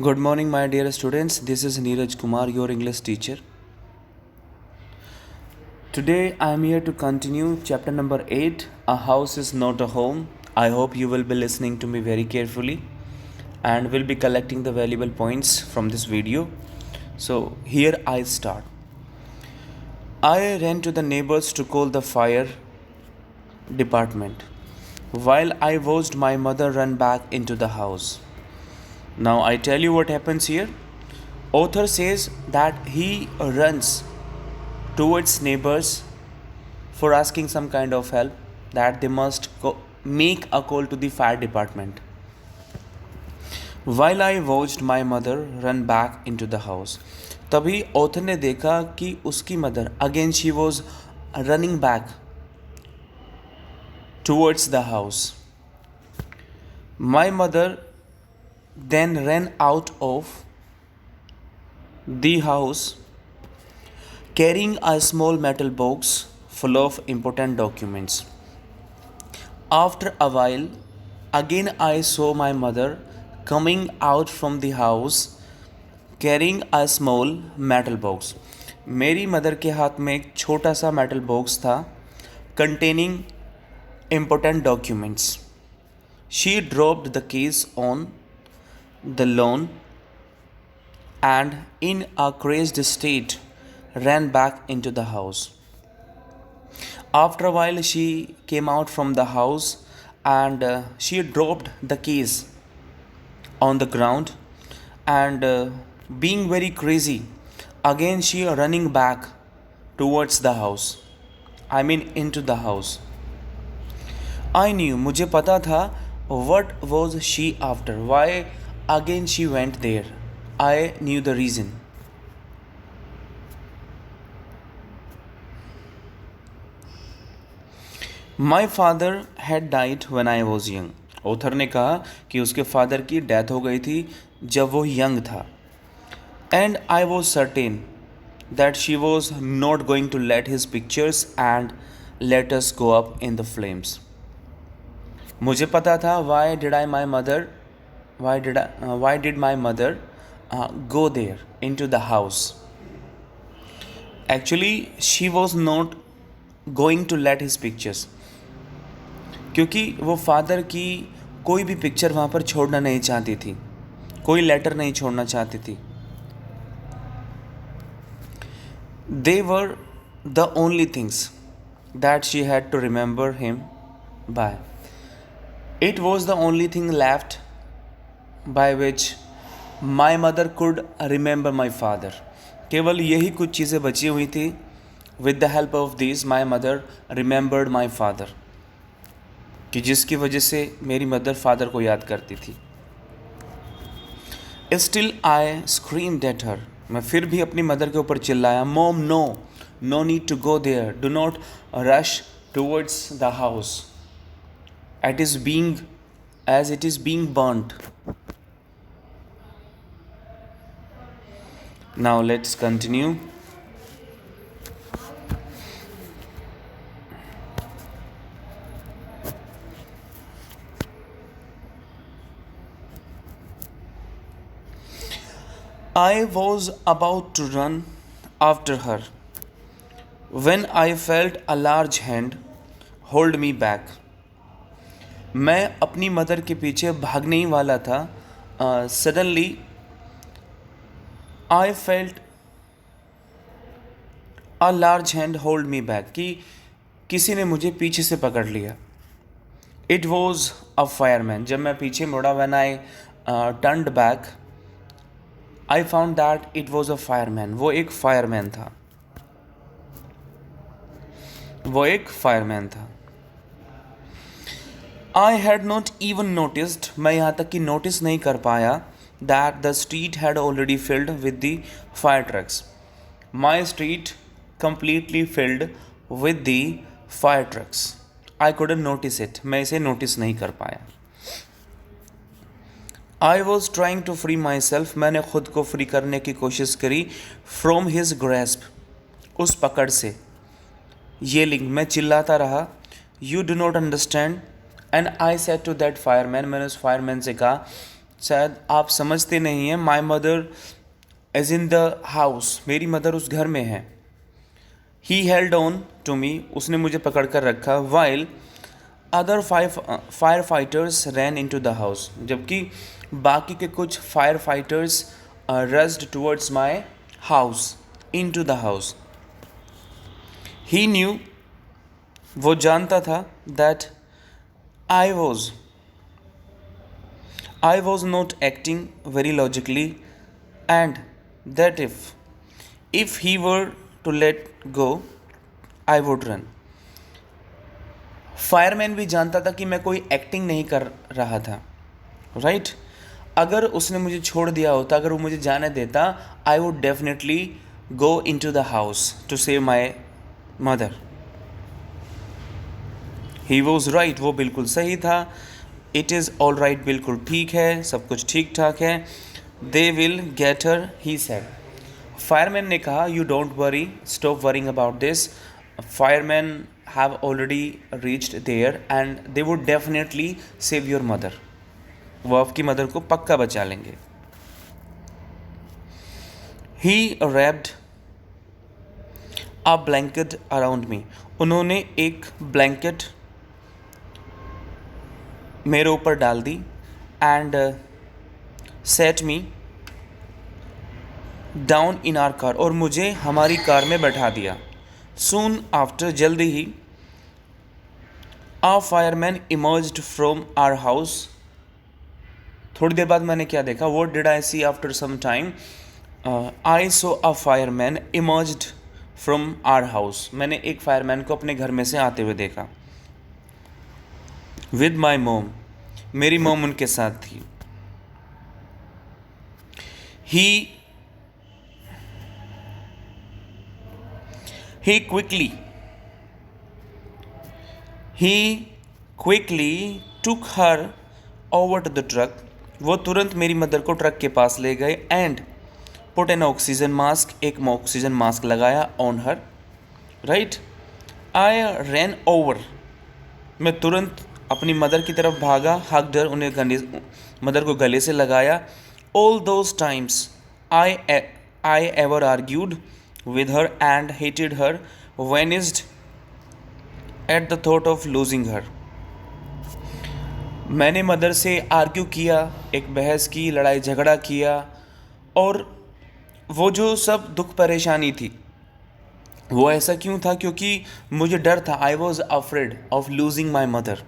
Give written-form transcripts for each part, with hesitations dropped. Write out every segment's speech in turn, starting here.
Good morning, my dear students. This is Neeraj Kumar, your English teacher. Today I am here to continue chapter number 8 A House is Not a Home. I hope you will be listening to me very carefully and will be collecting the valuable points from this video. So, here I start. I ran to the neighbors to call the fire department. While I watched my mother run back into the house. Now I tell you what happens here. Author says that he runs towards neighbors for asking some kind of help, that they must make a call to the fire department. While I watched my mother run back into the house, तभी author ने देखा कि उसकी mother again she was running back towards the house. My mother then ran out of the house carrying a small metal box full of important documents. After a while, again I saw my mother coming out from the house carrying a small metal box. मेरी mother के हाथ में एक छोटा सा metal box था containing important documents. She dropped the keys on the lawn and in a crazed state ran back into the house. After a while she came out from the house and she dropped the keys on the ground and being very crazy again she running back towards the house. I mean into the house. I knew, मुझे पता था what was she after, why again she went there. I knew the reason. My father had died when I was young. Author ने कहा कि उसके father की death हो गई थी जब वो यंग था. And I was certain that she was not going to let his pictures and letters go up in the flames. मुझे पता था why did my mother go there into the house. Actually she was not going to let his pictures, क्योंकि वो father की कोई भी picture वहाँ पर छोड़ना नहीं चाहती थी, कोई लेटर नहीं छोड़ना चाहती थी. They were the only things that she had to remember him by. It was the only thing left by which my mother could remember my father. केवल यही कुछ चीज़ें बची हुई थी. With the help of these my mother remembered my father, कि जिसकी वजह से मेरी मदर फादर को याद करती थी. Still I screamed at her. मैं फिर भी अपनी मदर के ऊपर चिल्लाया, Mom, no need to go there. Do not rush towards the house. As it is being burnt. Now let's continue. I was about to run after her when I felt a large hand hold me back. मैं अपनी mother के पीछे भागने ही वाला था. Suddenly I felt a large hand hold me back, कि किसी ने मुझे पीछे से पकड़ लिया. It was a fireman. जब मैं पीछे मुड़ा, when I turned back, I found that it was a fireman. वो एक fireman था. I had not even noticed, मैं यहाँ तक कि notice नहीं कर पाया, that the street had already filled with the fire trucks. My street completely filled with the fire trucks. I couldn't notice it. मैं इसे notice नहीं कर पाया. I was trying to free myself. मैंने खुद को फ्री करने की कोशिश करी. From his grasp, उस पकड़ से. Yelling, मैं चिल्लाता रहा. You do not understand. And I said to that fireman, मैंने उस fireman से कहा शायद आप समझते नहीं हैं, my mother is in the house, मेरी मदर उस घर में है। He held on to me, उसने मुझे पकड़ कर रखा। While other fire fighters ran in to the house, जबकि बाकी के कुछ fire fighters rushed towards my house, in to the house. He knew, वो जानता था, that I was I was not acting very logically, and that if he were to let go, I would run. Fireman भी जानता था कि मैं कोई acting नहीं कर रहा था, राइट? अगर उसने मुझे छोड़ दिया होता, अगर वो मुझे जाने देता, I would definitely go in to the house to save my mother. He was right, वो बिल्कुल सही था। इट इज़ ऑल राइट, बिल्कुल ठीक है, सब कुछ ठीक ठाक है। They will get her, he said. Fireman ने कहा, you don't worry, stop worrying about this. Fireman have already reached there and they would definitely save your mother. वो आपकी मदर को पक्का बचा लेंगे। He wrapped a blanket around me, उन्होंने एक ब्लैंकेट मेरे ऊपर डाल दी। And set me down in our car, और मुझे हमारी कार में बैठा दिया। सून आफ्टर, जल्दी ही, a fireman emerged from our house, थोड़ी देर बाद मैंने क्या देखा, what did I see after some time, I saw a fireman emerged from our house, मैंने एक फायरमैन को अपने घर में से आते हुए देखा। विद माई मोम, मेरी मोम उनके साथ थी। He quickly took her over to the truck, वो तुरंत मेरी मदर को ट्रक के पास ले गए। And put an oxygen mask, एक ऑक्सीजन मास्क लगाया on her, right. I rain over, मैं तुरंत अपनी मदर की तरफ भागा। हग्ड हर, उन्हें मदर को गले से लगाया। All those times I ever argued with her and hated her, vanished at the thought of losing her, मैंने मदर से आर्ग्यू किया, एक बहस की, लड़ाई झगड़ा किया, और वो जो सब दुख परेशानी थी वो ऐसा क्यों था? क्योंकि मुझे डर था। I was afraid of losing my mother,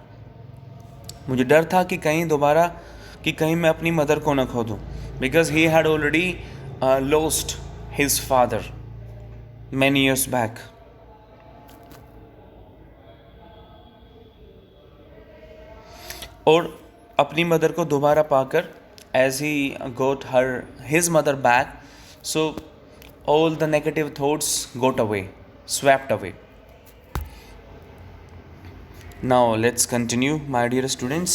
मुझे डर था कि कहीं मैं अपनी मदर को न खो दूँ, because he had already lost his father many years back. और अपनी मदर को दोबारा पाकर, as he got his mother back, so all the negative thoughts got away, swept away. Now let's continue, my dear students.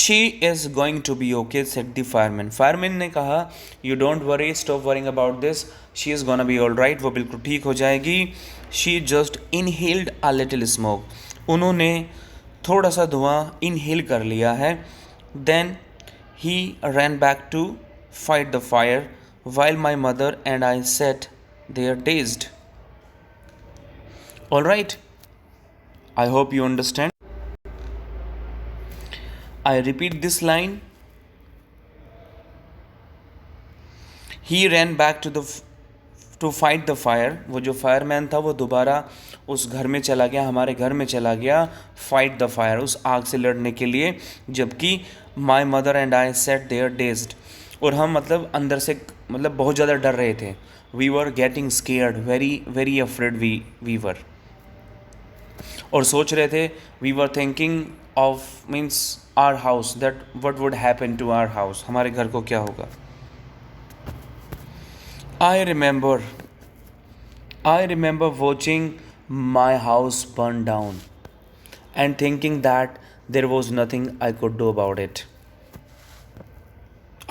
She is going to be okay, said the fireman. Fireman ने कहा, you don't worry, stop worrying about this. She is gonna be all right, वो बिल्कुल ठीक हो जाएगी. She just inhaled a little smoke. उन्होंने थोड़ा सा धुआं inhale कर लिया है. Then he ran back to fight the fire, while my mother and I sat there dazed. All right, I hope you understand. I repeat this line. He ran back to fight the fire. वो जो fireman था वो दोबारा उस घर में चला गया, हमारे घर में चला गया, फाइट द फायर, उस आग से लड़ने के लिए, जबकि my mother and I sat there dazed, और हम मतलब अंदर से मतलब बहुत ज़्यादा डर रहे थे. We were getting scared, very very afraid we were, और सोच रहे थे, we were thinking of means our house, that what would happen to our house, हमारे घर को क्या होगा. I remember watching my house burn down and thinking that there was nothing I could do about it.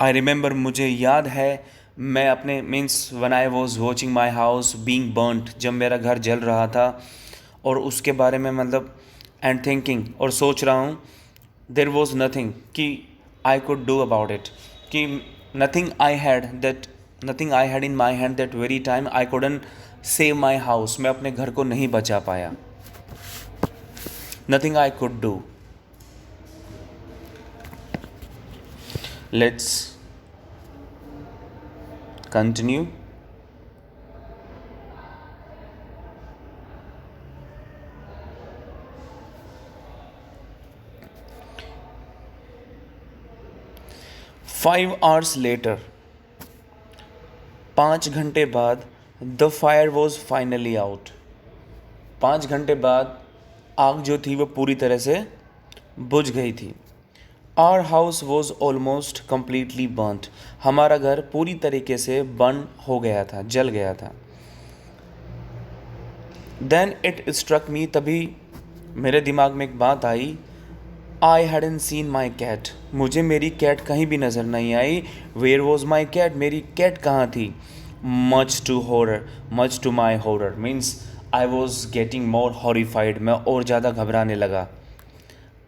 I remember, मुझे याद है, मैं अपने means when I was watching my house being burnt, जब मेरा घर जल रहा था, और उसके बारे में मतलब एंड थिंकिंग और सोच रहा हूँ, देर वॉज नथिंग कि I could do about it, कि nothing I had in my hand that very time, I couldn't save my house, मैं अपने घर को नहीं बचा पाया, nothing I could do. Let's continue. Five hours later, 5 घंटे बाद, the fire was finally out. 5 घंटे बाद आग जो थी वो पूरी तरह से बुझ गई थी. Our house was almost completely burnt. हमारा घर पूरी तरीके से बर्न हो गया था, जल गया था. देन इट स्ट्रक मी, तभी मेरे दिमाग में एक बात आई. I hadn't seen my cat. मुझे मेरी कैट कहीं भी नज़र नहीं आई. Where was my cat. मेरी कैट कहाँ थी. Much to my horror means I was getting more horrified. मैं और ज़्यादा घबराने लगा.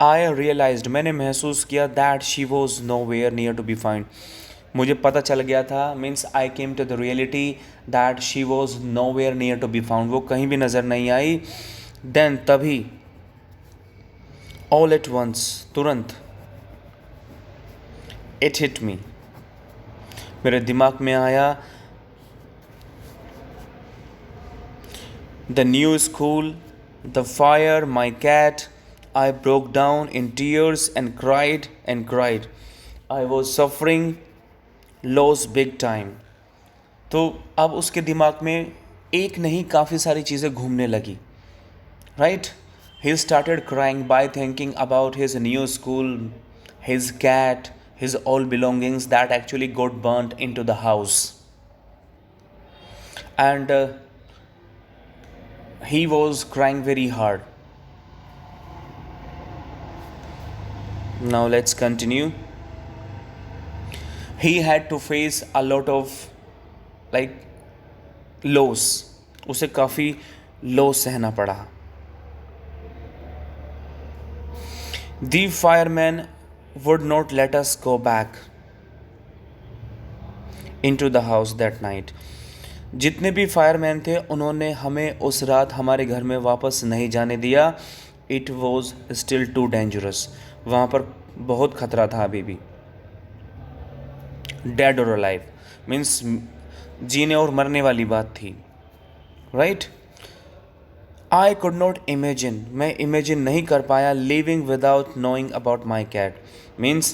आई रियलाइज्ड, मैंने महसूस किया, that she was nowhere near to be find. मुझे पता चल गया था, means I came to the reality that she was nowhere near to be found. वो कहीं भी नज़र नहीं आई. देन तभी ऑल एट वंस, तुरंत, इट हिट मी, मेरे दिमाग में आया, the new school, the fire, my cat. I broke down in tears and cried. I was suffering loss big time. तो अब उसके दिमाग में एक नहीं काफ़ी सारी चीज़ें घूमने लगी. Right. He started crying by thinking about his new school, his cat, his all belongings that actually got burnt into the house. And he was crying very hard. Now let's continue. He had to face a lot of loss. उसे काफ़ी loss सहना पड़ा. The firemen would not let us go back into the house that night. जितने भी fireman थे उन्होंने हमें उस रात हमारे घर में वापस नहीं जाने दिया. It was still too dangerous. वहाँ पर बहुत खतरा था अभी भी. Dead or alive means जीने और मरने वाली बात थी. Right? I could not imagine, मैं इमेजिन नहीं कर पाया, living without knowing about my cat. Means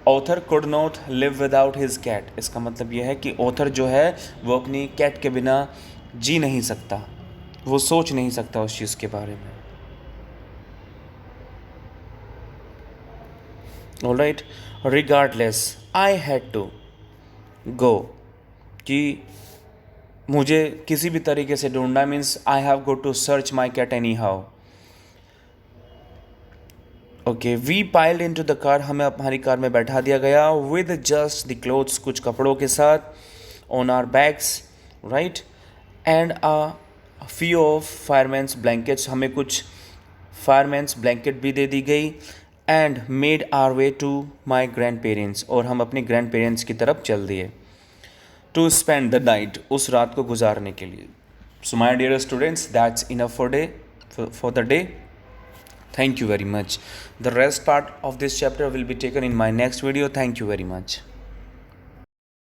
author could not live without his cat. इसका मतलब यह है कि author जो है वो अपनी cat के बिना जी नहीं सकता, वो सोच नहीं सकता उस चीज़ के बारे में. Alright, regardless, I had to go. कि मुझे किसी भी तरीके से ढूंढना. Means I have go to search my cat anyhow. Okay, we piled in to the car. हमें हमारी कार में बैठा दिया गया. विद जस्ट द क्लोथ्स, कुछ कपड़ों के साथ, on our bags. Right. And a few of fireman's blankets. हमें कुछ फायरमैन्स ब्लैंकेट भी दे दी गई. And made our way to my grandparents. और हम अपने ग्रैंड पेरेंट्स की तरफ चल दिए. टू स्पेंड द नाइट, उस रात को गुजारने के लिए. So my dear students, that's enough for the day. Thank you very much. The rest part of this chapter will be taken in my next video. Thank you very much.